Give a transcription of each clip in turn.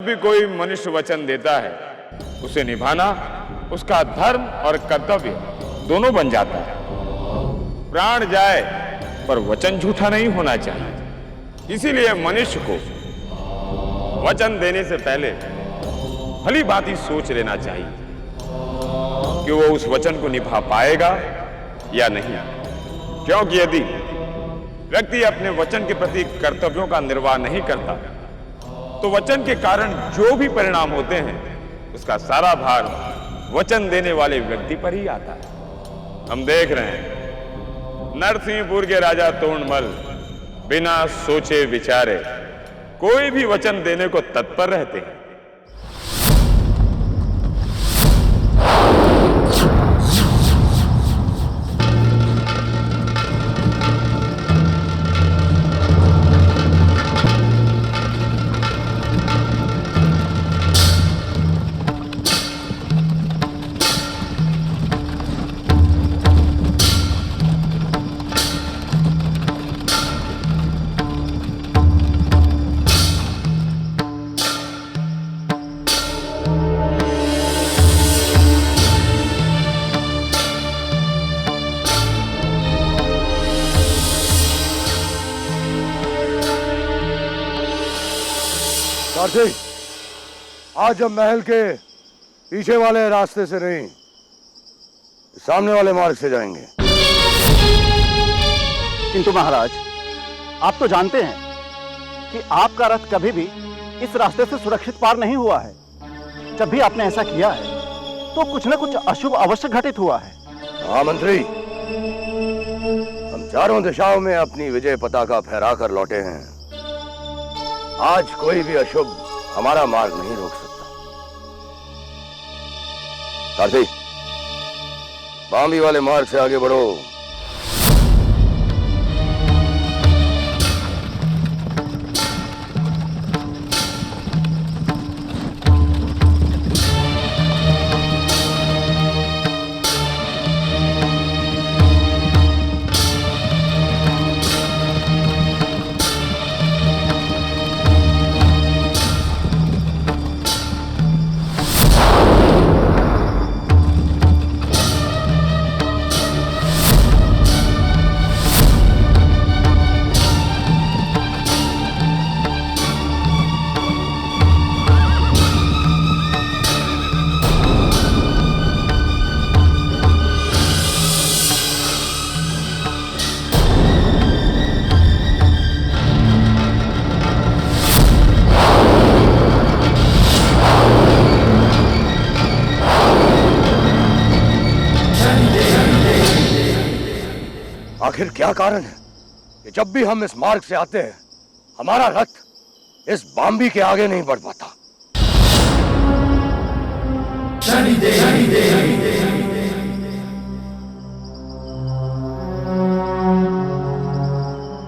भी कोई मनुष्य वचन देता है, उसे निभाना उसका धर्म और कर्तव्य दोनों बन जाता है। प्राण जाए पर वचन झूठा नहीं होना चाहिए। इसीलिए मनुष्य को वचन देने से पहले भली भांति सोच लेना चाहिए कि वो उस वचन को निभा पाएगा या नहीं। क्योंकि यदि व्यक्ति अपने वचन के प्रति कर्तव्यों का निर्वाह नहीं करता तो वचन के कारण जो भी परिणाम होते हैं उसका सारा भार वचन देने वाले व्यक्ति पर ही आता है। हम देख रहे हैं नरसिंहपुर के राजा तोड़मल बिना सोचे विचारे कोई भी वचन देने को तत्पर रहते हैं। सारथी, आज हम महल के पीछे वाले रास्ते से नहीं, सामने वाले मार्ग से जाएंगे। किंतु महाराज, आप तो जानते हैं कि आपका रथ कभी भी इस रास्ते से सुरक्षित पार नहीं हुआ है। जब भी आपने ऐसा किया है तो कुछ न कुछ अशुभ अवश्य घटित हुआ है। हाँ मंत्री, हम चारों दिशाओं में अपनी विजय पताका फहरा कर लौटे हैं। आज कोई भी अशुभ हमारा मार्ग नहीं रोक सकता। सारथी, बांबी वाले मार्ग से आगे बढ़ो। आखिर क्या कारण है कि जब भी हम इस मार्ग से आते हैं हमारा रथ इस बांबी के आगे नहीं बढ़ पाता?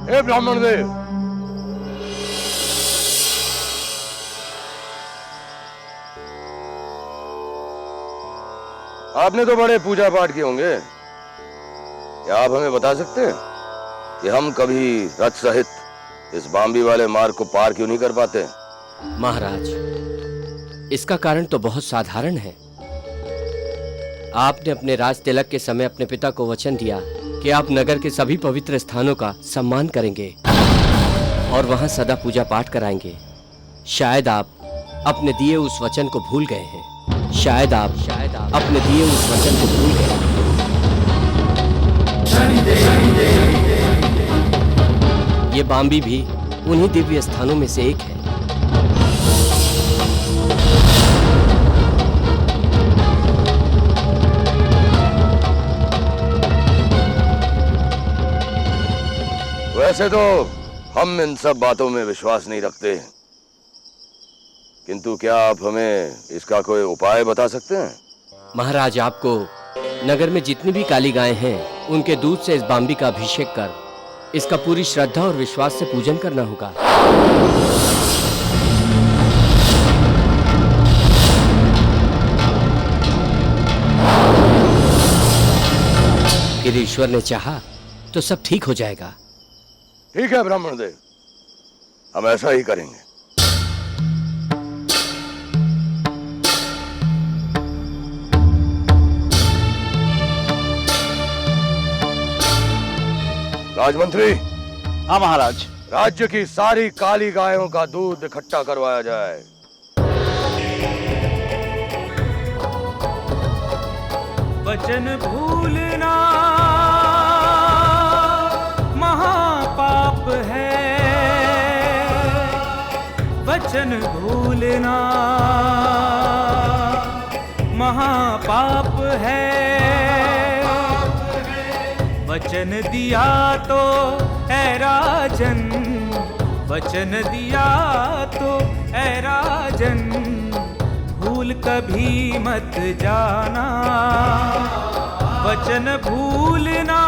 हे ब्राह्मण देव, आपने तो बड़े पूजा पाठ किए होंगे। क्या आप हमें बता सकते हैं कि हम कभी रथ सहित इस बांबी वाले मार्ग को पार क्यों नहीं कर पाते? महाराज, इसका कारण तो बहुत साधारण है। आपने अपने राज तिलक के समय अपने पिता को वचन दिया कि आप नगर के सभी पवित्र स्थानों का सम्मान करेंगे और वहां सदा पूजा पाठ कराएंगे। शायद आप अपने दिए उस वचन को भूल गए हैं। शायद आप अपने दिए उस वचन को भूल गए हैं। ये बांबी भी उन्हीं दिव्य स्थानों में से एक है। वैसे तो हम इन सब बातों में विश्वास नहीं रखते, किंतु क्या आप हमें इसका कोई उपाय बता सकते हैं? महाराज, आपको नगर में जितनी भी काली गायें हैं उनके दूध से इस बांबी का अभिषेक कर इसका पूरी श्रद्धा और विश्वास से पूजन करना होगा। फिर ईश्वर ने चाहा तो सब ठीक हो जाएगा। ठीक है ब्राह्मण देव, हम ऐसा ही करेंगे। राजमंत्री, हाँ महाराज। राज्य की सारी काली गायों का दूध इकट्ठा करवाया जाए। वचन भूलना महापाप है, वचन भूलना महापाप है। वचन दिया तो है राजन, वचन दिया तो है राजन, भूल कभी मत जाना। वचन भूलना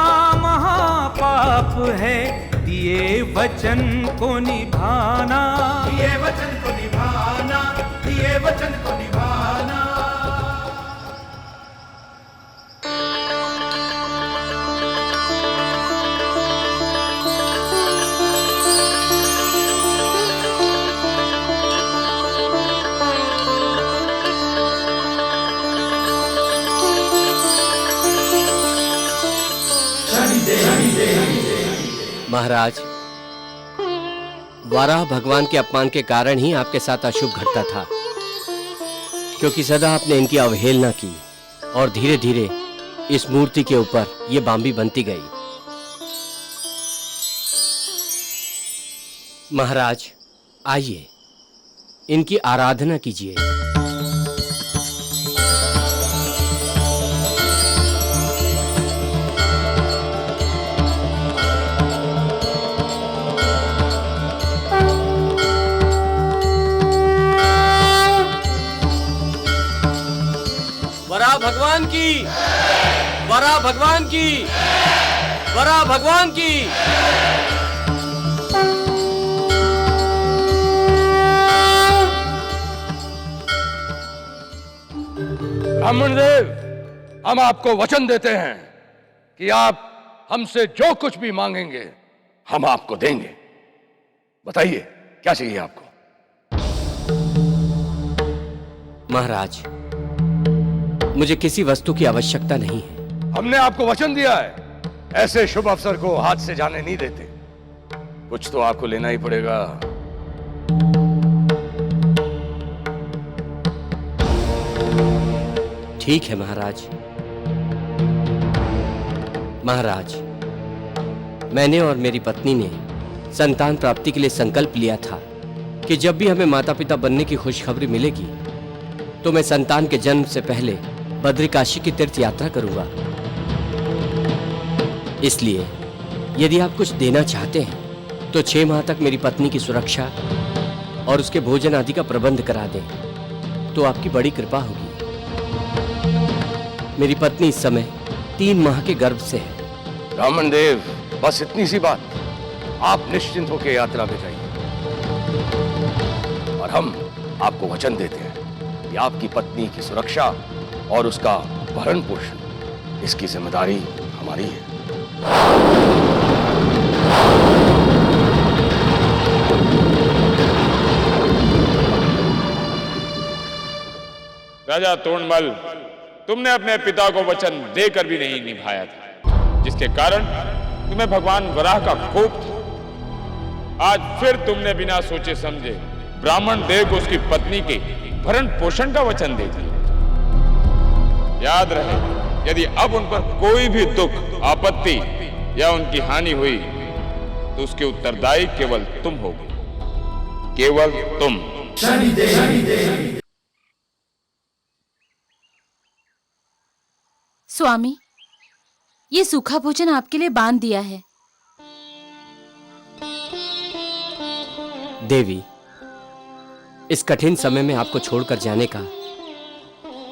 महापाप है, दिए वचन को निभाना, दिए वचन को निभाना, दिए वचन को निभाना। महाराज, वाराह भगवान के अपमान के कारण ही आपके साथ अशुभ घटता था, क्योंकि सदा आपने इनकी अवहेलना की और धीरे धीरे इस मूर्ति के ऊपर ये बांबी बनती गई। महाराज, आइए इनकी आराधना कीजिए। वराह भगवान की, वराह भगवान की, वराह भगवान की। ब्राह्मण देव, हम आपको वचन देते हैं कि आप हमसे जो कुछ भी मांगेंगे हम आपको देंगे। बताइए क्या चाहिए आपको? महाराज, मुझे किसी वस्तु की आवश्यकता नहीं है। हमने आपको वचन दिया है, ऐसे शुभ अवसर को हाथ से जाने नहीं देते। कुछ तो आपको लेना ही पड़ेगा। ठीक है महाराज। महाराज, मैंने और मेरी पत्नी ने संतान प्राप्ति के लिए संकल्प लिया था कि जब भी हमें माता पिता बनने की खुशखबरी मिलेगी तो मैं संतान के जन्म से पहले बद्रिकाशी की तीर्थ यात्रा करूंगा। इसलिए यदि आप कुछ देना चाहते हैं तो 6 माह तक मेरी पत्नी की सुरक्षा और उसके भोजन आदि का प्रबंध करा दें तो आपकी बड़ी कृपा होगी। मेरी पत्नी इस समय 3 माह के गर्भ से है। ब्राह्मण देव, बस इतनी सी बात, आप निश्चिंत होकर यात्रा पे जाइए। और हम आपको वचन देते हैं कि आपकी पत्नी की सुरक्षा और उसका भरण पोषण, इसकी जिम्मेदारी हमारी है। राजा तोड़मल, तुमने अपने पिता को वचन देकर भी नहीं निभाया था, जिसके कारण तुम्हें भगवान वराह का कोप था। आज फिर तुमने बिना सोचे समझे ब्राह्मण देव को उसकी पत्नी के भरण पोषण का वचन दे दिया। याद रहे, यदि अब उन पर कोई भी दुख, आपत्ति या उनकी हानि हुई तो उसके उत्तरदायी केवल तुम होगे, केवल तुम। स्वामी, ये सूखा भोजन आपके लिए बांध दिया है। देवी, इस कठिन समय में आपको छोड़कर जाने का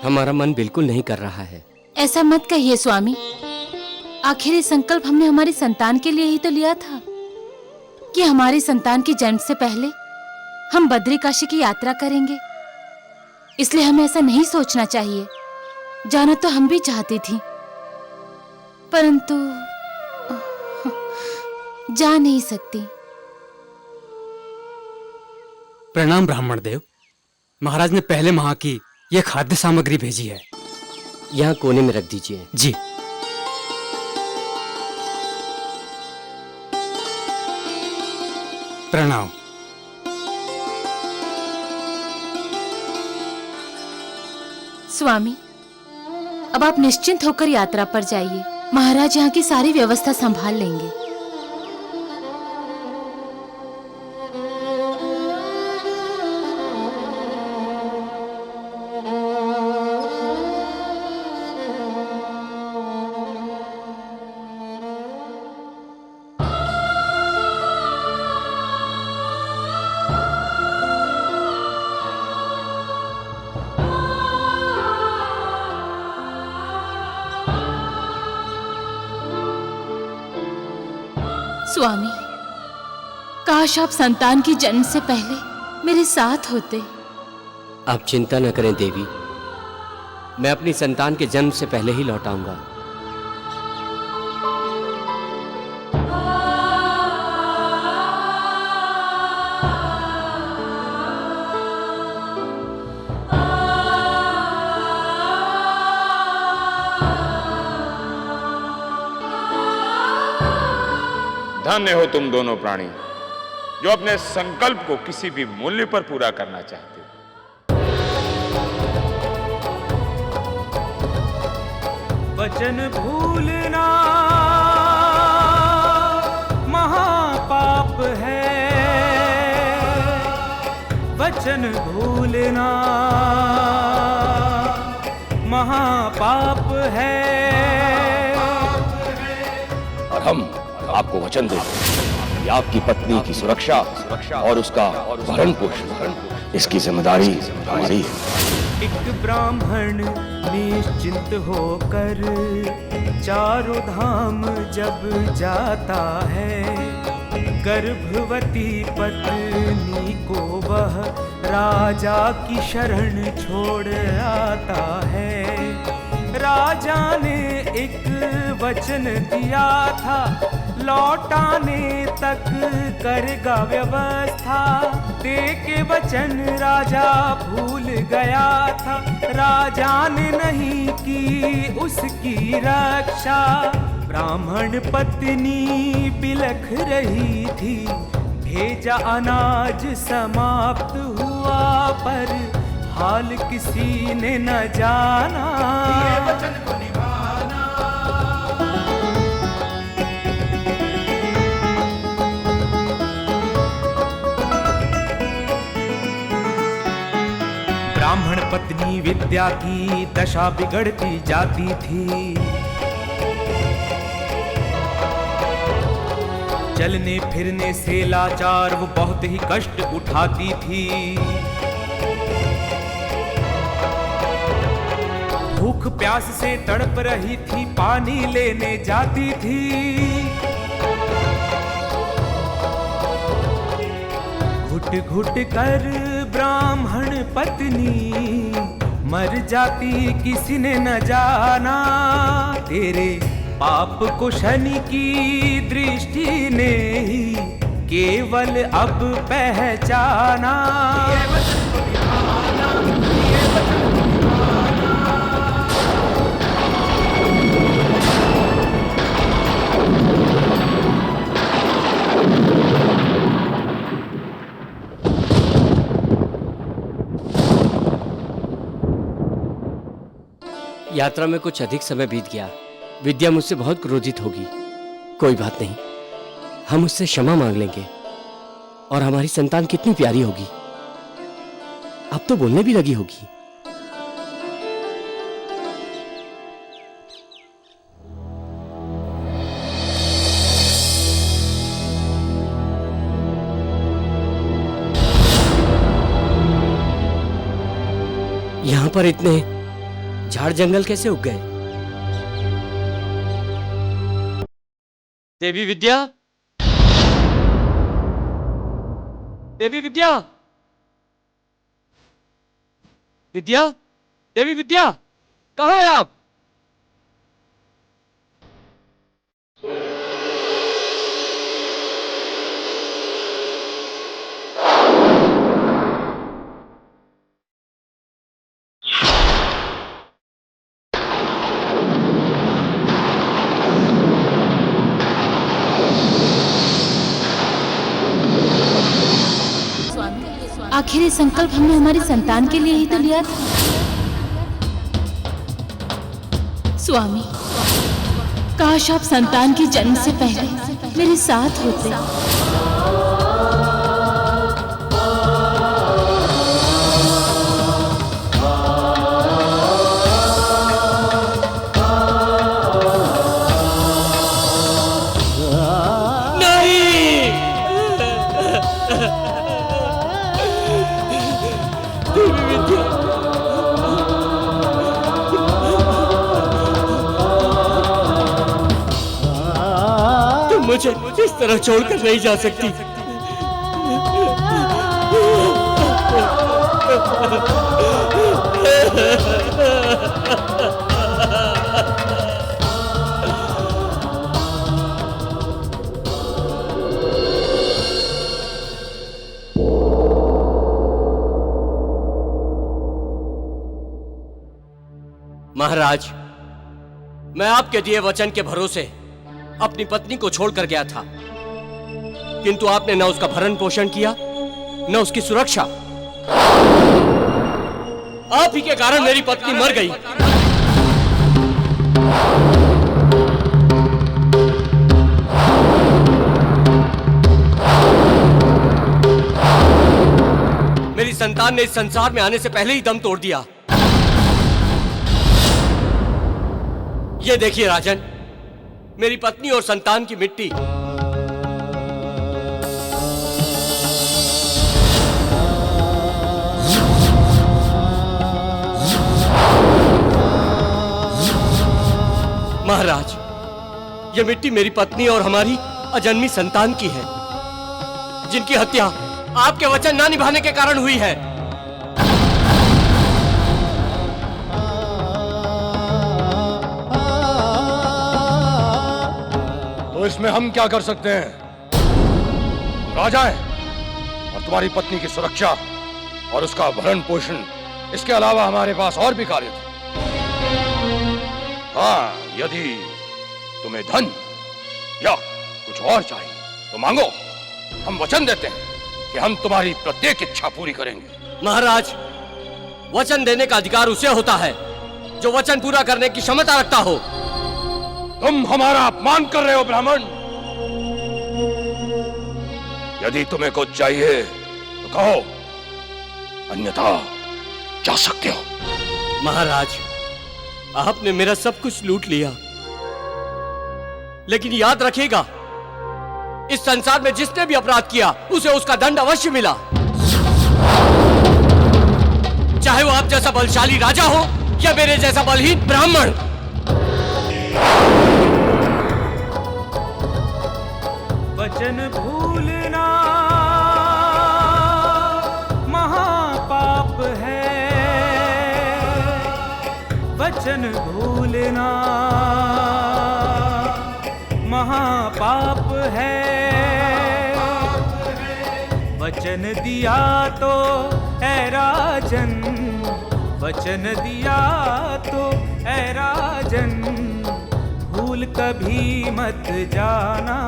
हमारा मन बिल्कुल नहीं कर रहा है। ऐसा मत कहिए स्वामी, आखिर ये संकल्प हमने हमारी संतान के लिए ही तो लिया था कि हमारी संतान के जन्म से पहले हम बद्रिकाशी की यात्रा करेंगे। इसलिए हमें ऐसा नहीं सोचना चाहिए। जाना तो हम भी चाहती थी, परंतु जा नहीं सकती। प्रणाम ब्राह्मण देव। महाराज ने पहले माह की यह खाद्य सामग्री भेजी है। यहाँ कोने में रख दीजिए। जी। प्रणाम। स्वामी, अब आप निश्चिंत होकर यात्रा पर जाइए। महाराज यहाँ की सारी व्यवस्था संभाल लेंगे। स्वामी, काश आप संतान की जन्म से पहले मेरे साथ होते। आप चिंता न करें देवी, मैं अपनी संतान के जन्म से पहले ही लौट आऊंगा। धन्य हो तुम दोनों प्राणी जो अपने संकल्प को किसी भी मूल्य पर पूरा करना चाहते हो। वचन भूलना महापाप है, वचन भूलना महापाप है। और हम आपको वचन देते हैं कि आपकी पत्नी की सुरक्षा और उसका भरण पोषण, इसकी जिम्मेदारी हमारी है। एक ब्राह्मण निश्चिंत होकर चारों धाम जब जाता है, गर्भवती पत्नी को वह राजा की शरण छोड़ आता है। राजा ने एक वचन दिया था, लौटाने तक करेगा व्यवस्था। दे के वचन राजा भूल गया था, राजा ने नहीं की उसकी रक्षा। ब्राह्मण पत्नी बिलख रही थी, भेजा अनाज समाप्त हुआ, पर हाल किसी ने न जाना। वचन को निभाना। ब्राह्मण पत्नी विद्या की दशा बिगड़ती जाती थी, चलने फिरने से लाचार वो बहुत ही कष्ट उठाती थी। भूख प्यास से तड़प रही थी, पानी लेने जाती थी। घुट घुट कर ब्राह्मण पत्नी मर जाती, किसी ने न जाना। तेरे पाप को शनि की दृष्टि ने ही केवल अब पहचाना। यात्रा में कुछ अधिक समय बीत गया। विद्या मुझसे बहुत क्रोधित होगी। कोई बात नहीं, हम उससे क्षमा मांग लेंगे। और हमारी संतान कितनी प्यारी होगी, अब तो बोलने भी लगी होगी। यहां पर इतने झाड़ जंगल कैसे उग गए? देवी विद्या, देवी विद्या, विद्या, देवी विद्या, कहाँ है आप? आखिर ये संकल्प हमने हमारी संतान के लिए ही तो लिया था। स्वामी, काश आप संतान के जन्म से पहले मेरे साथ होते। मुझे इस तरह छोड़कर नहीं जा सकती। महाराज, मैं आपके दिए वचन के भरोसे अपनी पत्नी को छोड़कर गया था, किंतु आपने न उसका भरण पोषण किया न उसकी सुरक्षा। आप ही के कारण मेरी पत्नी मर गई। मेरी संतान ने इस संसार में आने से पहले ही दम तोड़ दिया। ये देखिए राजन, मेरी पत्नी और संतान की मिट्टी। महाराज, यह मिट्टी मेरी पत्नी और हमारी अजन्मी संतान की है, जिनकी हत्या आपके वचन ना निभाने के कारण हुई है। तो इसमें हम क्या कर सकते हैं? राजा है और तुम्हारी पत्नी की सुरक्षा और उसका भरण पोषण, इसके अलावा हमारे पास और भी कार्य थे। हाँ, यदि तुम्हें धन या कुछ और चाहिए तो मांगो, हम वचन देते हैं कि हम तुम्हारी प्रत्येक इच्छा पूरी करेंगे। महाराज, वचन देने का अधिकार उसे होता है जो वचन पूरा करने की क्षमता रखता हो। तुम हमारा अपमान कर रहे हो ब्राह्मण। यदि तुम्हें कुछ चाहिए तो कहो, अन्यथा जा सकते हो। महाराज, आपने मेरा सब कुछ लूट लिया, लेकिन याद रखिएगा, इस संसार में जिसने भी अपराध किया उसे उसका दंड अवश्य मिला, चाहे वो आप जैसा बलशाली राजा हो या मेरे जैसा बलहीन ब्राह्मण। वचन भूलना महापाप है, वचन भूलना महापाप है। वचन दिया तो है राजन, वचन दिया तो है राजन, भूल कभी मत जाना।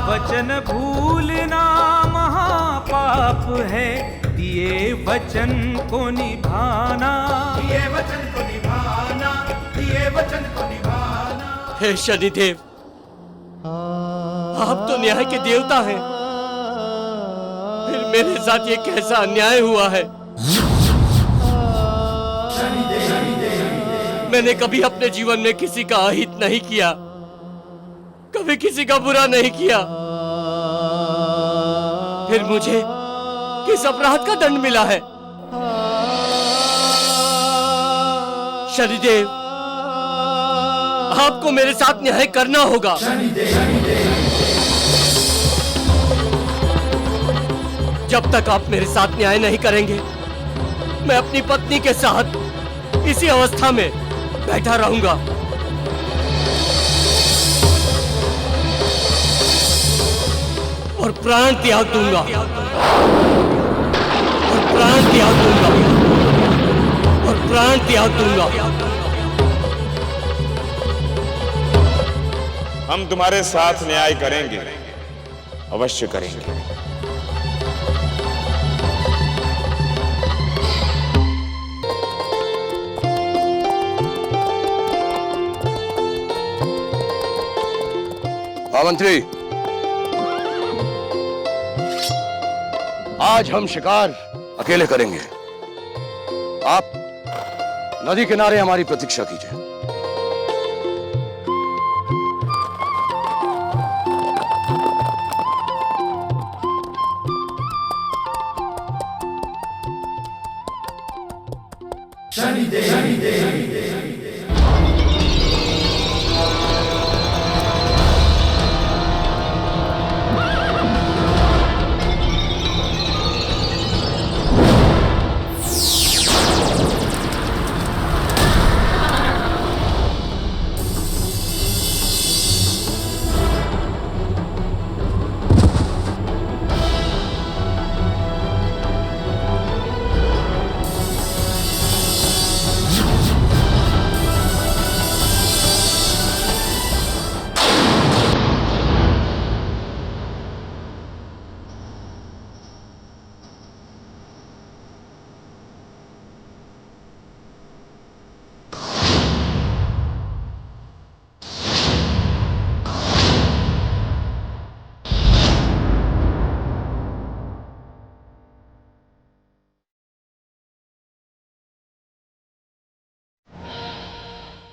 वचन भूलना महापाप है, दिए वचन को निभाना, दिए वचन को निभाना, दिए वचन को निभाना। हे शनिदेव, आप तो न्याय के देवता हैं, फिर मेरे साथ ये कैसा अन्याय हुआ है? मैंने कभी अपने जीवन में किसी का अहित नहीं किया, कभी किसी का बुरा नहीं किया, फिर मुझे किस अपराध का दंड मिला है? शनिदेव, आपको मेरे साथ न्याय करना होगा। जब तक आप मेरे साथ न्याय नहीं करेंगे, मैं अपनी पत्नी के साथ इसी अवस्था में बैठा रहूंगा। और प्राण त्याग दूंगा, और प्राण त्याग दूंगा, और प्राण त्याग दूंगा। हम तुम्हारे साथ न्याय करेंगे, अवश्य करेंगे। हाँ मंत्री, आज हम शिकार अकेले करेंगे। आप नदी किनारे हमारी प्रतीक्षा कीजिए।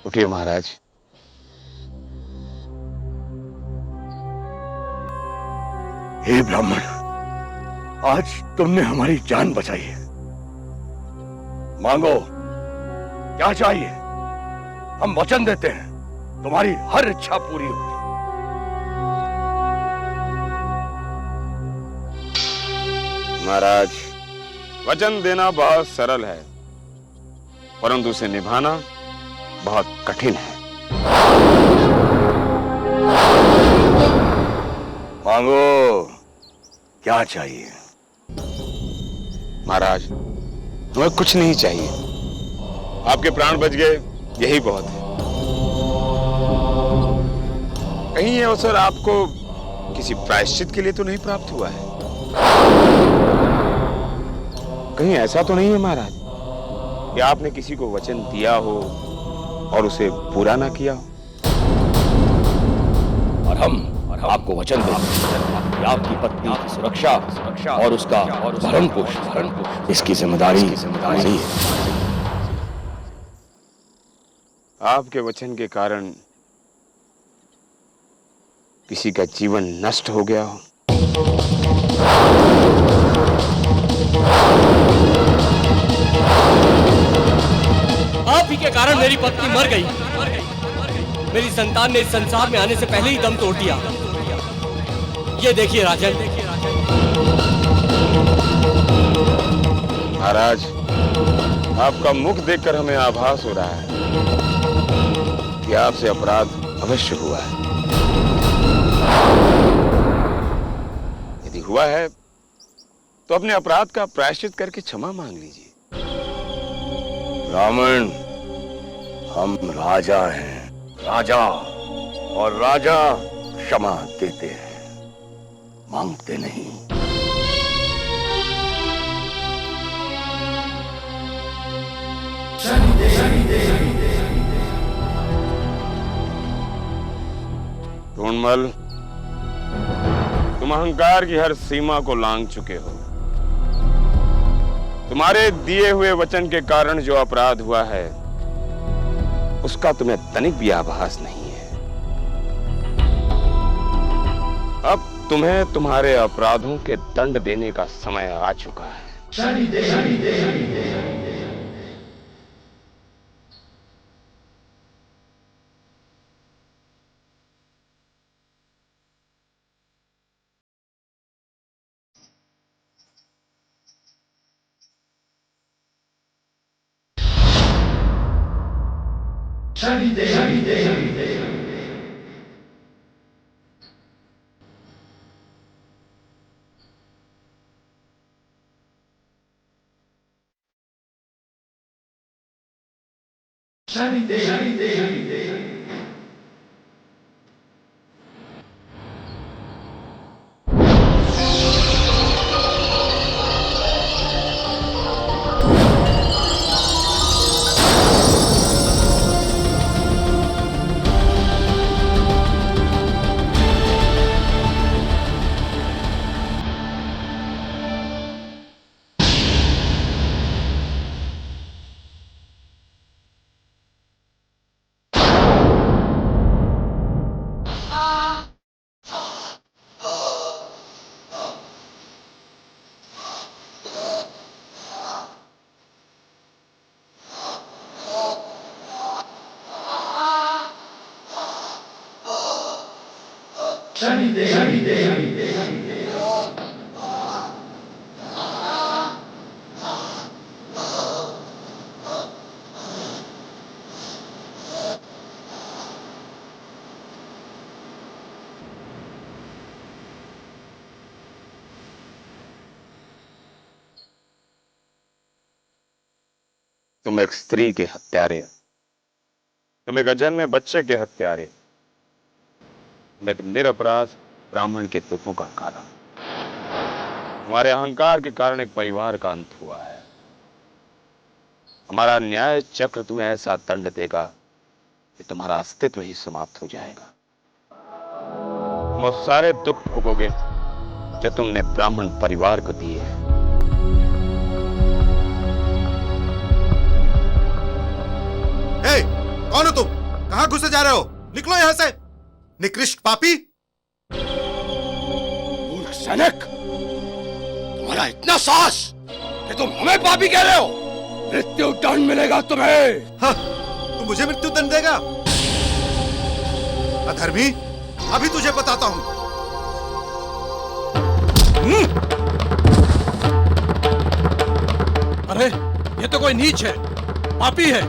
उठिए महाराज। हे ब्राह्मण, आज तुमने हमारी जान बचाई है। मांगो, क्या चाहिए? हम वचन देते हैं तुम्हारी हर इच्छा पूरी होगी। महाराज, वचन देना बहुत सरल है, परंतु उसे निभाना बहुत कठिन है। मांगो, क्या चाहिए? महाराज, हमें कुछ नहीं चाहिए, आपके प्राण बच गए, यही बहुत है। कहीं ये अवसर आपको किसी प्रायश्चित के लिए तो नहीं प्राप्त हुआ है? कहीं ऐसा तो नहीं है महाराज कि आपने किसी को वचन दिया हो और उसे पूरा ना किया हो? और हम आपको वचन देते हैं कि आपकी पत्नी की सुरक्षा और उसका भरण पोषण, इसकी जिम्मेदारी हमारी है। आपके वचन के कारण किसी का जीवन नष्ट हो गया हो? आप ही के कारण मेरी पत्नी मर गई। मेरी संतान ने इस संसार में आने से पहले ही दम तोड़ दिया। ये देखिए राजन। महाराज, आपका मुख देखकर हमें आभास हो रहा है कि आपसे अपराध अवश्य हुआ है। यदि हुआ है तो अपने अपराध का प्रायश्चित करके क्षमा मांग लीजिए। ब्राह्मण, हम राजा हैं, राजा, और राजा क्षमा देते हैं, मांगते नहीं। टूणमल, तुम अहंकार की हर सीमा को लांघ चुके हो। तुम्हारे दिए हुए वचन के कारण जो अपराध हुआ है उसका तुम्हें तनिक भी आभास नहीं है। अब तुम्हें तुम्हारे अपराधों के दंड देने का समय आ चुका है। तुम एक स्त्री के हत्यारे, तुम एक अजन्मे बच्चे के हत्यारे, तुम एक निरपराध ब्राह्मण के दुखों का कारण। तुम्हारे अहंकार के कारण एक परिवार का अंत हुआ है। हमारा न्याय चक्र तुम्हें ऐसा दंड देगा कि तुम्हारा अस्तित्व ही समाप्त हो जाएगा। तुम उस सारे दुख भोगोगे जो तुमने ब्राह्मण परिवार को दिए हैं। कौन हो तुम? कहां घुसे जा रहे हो? निकलो यहां से, निकृष्ट पापी। मूर्ख सैनिक, तुम्हारा इतना साहस कि तुम हमें पापी कह रहे हो? मृत्यु दंड मिलेगा तुम्हें। हाँ, तू मुझे मृत्यु दंड देगा? अधर्मी, अभी तुझे बताता हूं। अरे ये तो कोई नीच है, पापी है।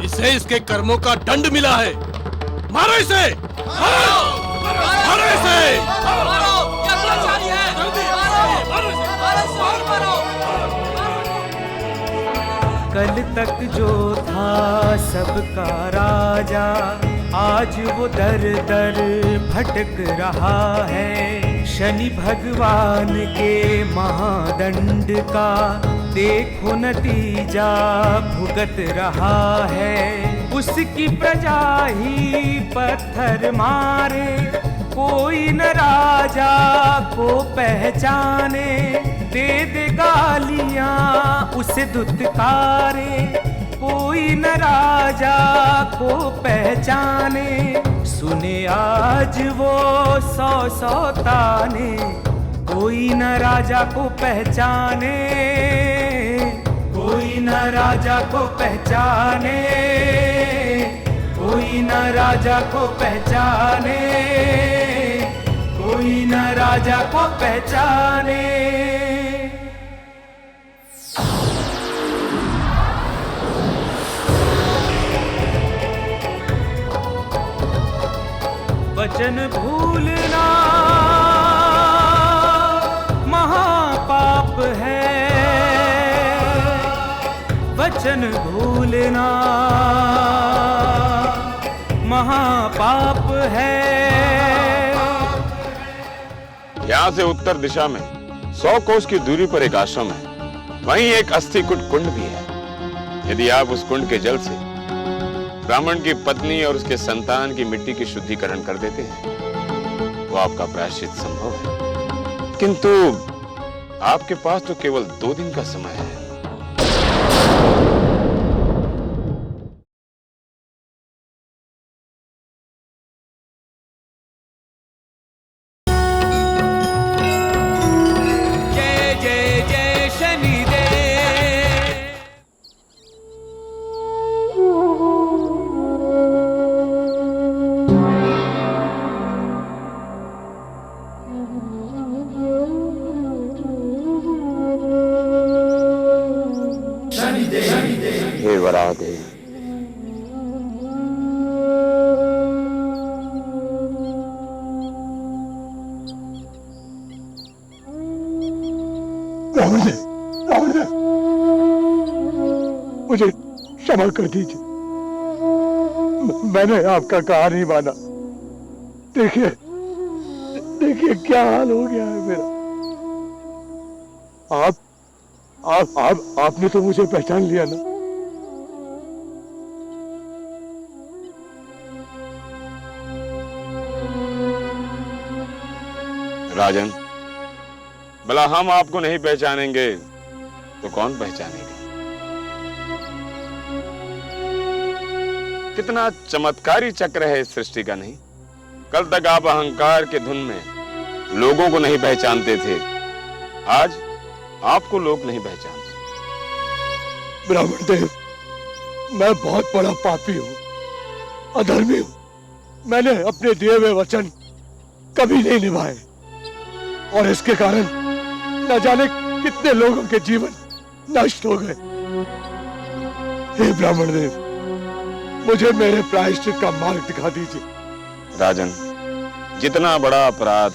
इसे इसके कर्मों का दंड मिला है। मारो इसे, मारो, मारो इसे, मारो, क्या दुराचारी है, मारो, मारो, कल तक जो था सबका राजा, आज वो दर दर भटक रहा है। शनि भगवान के महादंड का देखो नतीजा भुगत रहा है। उसकी प्रजा ही पत्थर मारे, कोई न राजा को पहचाने। दे दे गालियां उसे दुत्कारे, कोई न राजा को पहचाने। सुने आज वो सौ सौ ताने, कोई न राजा को पहचाने, कोई न राजा को पहचाने, कोई न राजा को पहचाने, कोई न राजा को पहचाने। वचन भूलना महापाप है, वचन भूलना महापाप है। यहां से उत्तर दिशा में 100 कोस की दूरी पर एक आश्रम है। वहीं एक अस्थिकूट कुंड भी है। यदि आप उस कुंड के जल से ब्राह्मण की पत्नी और उसके संतान की मिट्टी की शुद्धिकरण कर देते हैं तो आपका प्रायश्चित संभव है। किंतु आपके पास तो केवल 2 दिन का समय है। जय जय जय शनिदेव। हे वरादेव, मुझे क्षमा कर दीजिए, मैंने आपका कहा नहीं माना। देखिए देखिए क्या हाल हो गया है मेरा। आपने तो मुझे पहचान लिया ना? राजन, भला हम आपको नहीं पहचानेंगे तो कौन पहचानेगा? कितना चमत्कारी चक्र है इस सृष्टि का, नहीं? कल तक आप अहंकार के धुन में लोगों को नहीं पहचानते थे, आज आपको लोग नहीं पहचानते। ब्राह्मण देव, मैं बहुत बड़ा पापी हूं, अधर्मी हूं। मैंने अपने दिए हुए वचन कभी नहीं निभाए और इसके कारण न जाने कितने लोगों के जीवन नष्ट हो गए। हे ब्राह्मण देव, मुझे मेरे प्रायश्चित का मार्ग दिखा दीजिए। राजन, जितना बड़ा अपराध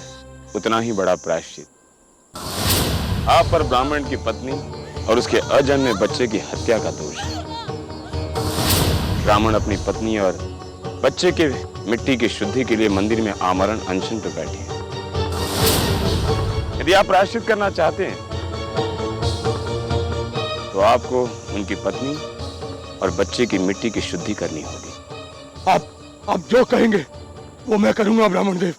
उतना ही बड़ा प्रायश्चित। आप पर ब्राह्मण की पत्नी और उसके अजन्मे बच्चे की हत्या का दोष है। ब्राह्मण अपनी पत्नी और बच्चे के मिट्टी की शुद्धि के लिए मंदिर में आमरण अनशन पर बैठे हैं। यदि आप प्रायश्चित करना चाहते हैं तो आपको उनकी पत्नी और बच्चे की मिट्टी की शुद्धि करनी होगी। आप जो कहेंगे वो मैं करूंगा ब्राह्मण देव।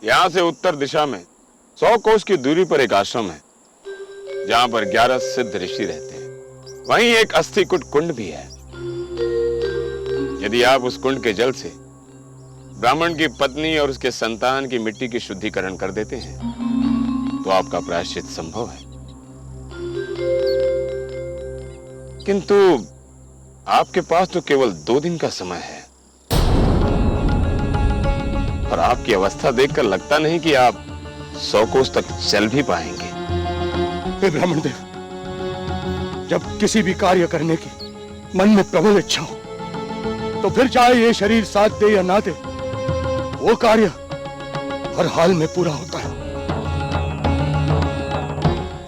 यहां से उत्तर दिशा में 100 कोस की दूरी पर एक आश्रम है जहां पर 11 सिद्ध ऋषि रहते हैं। वहीं एक अस्थि कुंड भी है। यदि आप उस कुंड के जल से ब्राह्मण की पत्नी और उसके संतान की मिट्टी की शुद्धिकरण कर देते हैं तो आपका प्रायश्चित संभव है। किंतु आपके पास तो केवल 2 दिन का समय है और आपकी अवस्था देखकर लगता नहीं कि आप 100 कोस तक चल भी पाएंगे। हे ब्राह्मण देव, जब किसी भी कार्य करने की मन में प्रबल इच्छा हो तो फिर चाहे ये शरीर साथ दे या ना दे, वो कार्य हर हाल में पूरा होता है।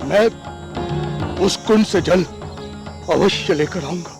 मैं उस कुंड से जल अवश्य लेकर आऊंगा।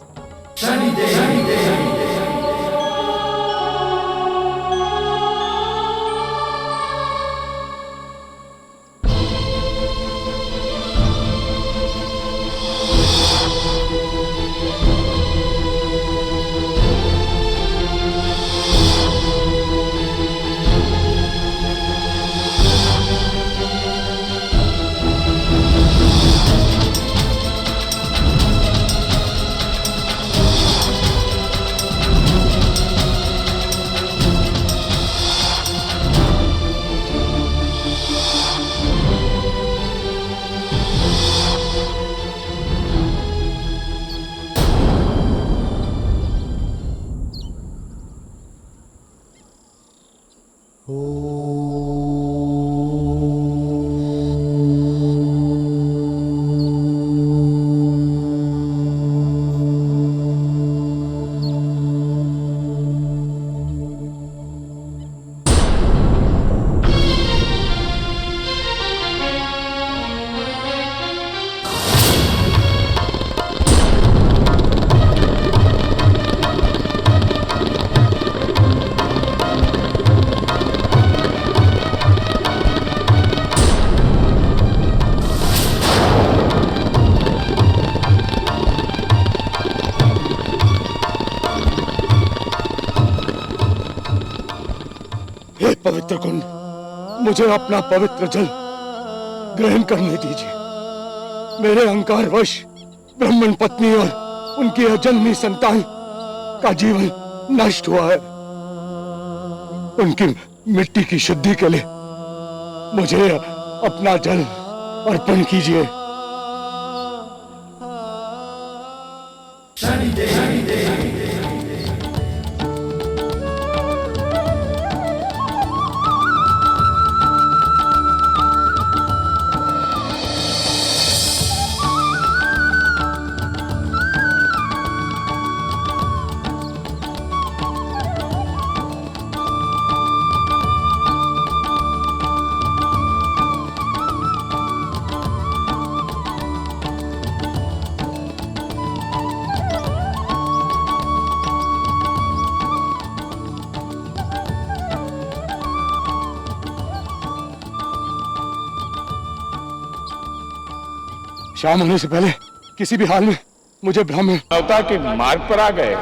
पवित्र कुंड, मुझे अपना पवित्र जल ग्रहण करने दीजिए। मेरे अहंकारवश ब्राह्मण पत्नी और उनकी अजन्मी संतान का जीवन नष्ट हुआ है। उनकी मिट्टी की शुद्धि के लिए मुझे अपना जल अर्पण कीजिए। शाम होने से पहले किसी भी हाल में मुझे ब्राह्मण के मार्ग पर आ गए।